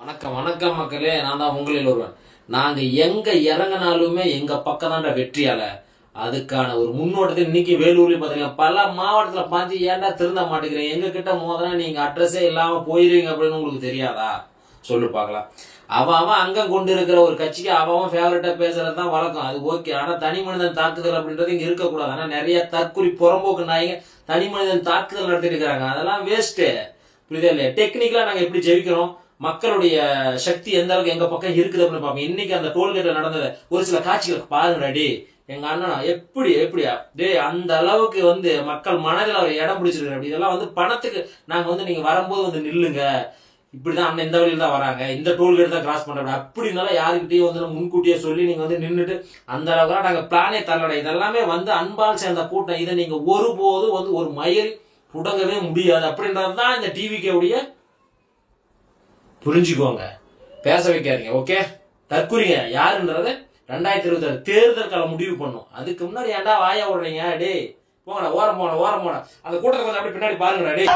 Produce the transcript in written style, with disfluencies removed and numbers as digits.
வணக்கம் வணக்கம் மக்களே, நான் தான் உங்களில் ஒருவன். நாங்க எங்க இறங்கினாலுமே எங்க பக்கம் தான் வெற்றியால. அதுக்கான ஒரு முன்னோட்டத்தை இன்னைக்கு வேலூர்ல பாத்தீங்க, பல மாவட்டத்துல பார்த்து ஏன்டா திருந்த மாட்டேங்கிறீங்க, எங்க கிட்ட மோதனா நீங்க அட்ரஸே இல்லாம போயிருவீங்க அப்படின்னு உங்களுக்கு தெரியாதா? சொல்லு பார்க்கலாம். அவன் அங்கம் கொண்டு இருக்கிற ஒரு கட்சிக்கு அவன் ஃபேவரட்டா பேசுறதுதான் வழக்கம், அது ஓகே. ஆனா தனி மனிதன் தாக்குதல் அப்படின்றது இங்க இருக்கக்கூடாது. ஆனா நிறைய தற்குறி புறம்போக்கு நாயங்க தனி மனிதன் தாக்குதல் நடத்திட்டு இருக்கிறாங்க, அதெல்லாம் வேஸ்ட். புரியுதா இல்லையா? டெக்னிக்கலா நாங்க எப்படி ஜெயிக்கிறோம், மக்களுடைய சக்தி எந்த அளவுக்கு எங்க பக்கம் இருக்குது அப்படின்னு பார்ப்போம். இன்னைக்கு அந்த டோல்கேட்ல நடந்தது ஒரு சில காட்சிகள் பாருங்கடி. எங்க அண்ணனா எப்படியா டே, அந்த அளவுக்கு மக்கள் மனதில் அவர் இடம் பிடிச்சிருக்காரு. இதெல்லாம் பணத்துக்கு நாங்க நீங்க வரும்போது நில்லுங்க, இப்படிதான் அண்ணன் இந்த வழியில தான் வராங்க, இந்த டோல்கேட் தான் கிராஸ் பண்றாங்க அப்படின்னால யாருக்கிட்டையும் முன்கூட்டியே சொல்லி நீங்க நின்றுட்டு அந்த அளவுக்கு நாங்க பிளானே தரலடா. இதெல்லாமே அன்பால் சேர்ந்த கூட்டம். இதை நீங்க ஒருபோது ஒரு மயில் புடங்கவே முடியாது அப்படின்றதுதான் இந்த டிவிக்கே உடைய. புரிஞ்சுக்கோங்க, பேச வைக்காதீங்க, ஓகே? தற்குறிங்க யாருன்றத 2026 தேர்தல் காலம் முடிவு பண்ணும். அதுக்கு முன்னாடி ஏன்டா வாயா விடுறீங்க? டே போங்கடா, ஓரம் போன அந்த கூட்டத்தை கொஞ்சம் அப்படி பின்னாடி பாருங்கடா டே.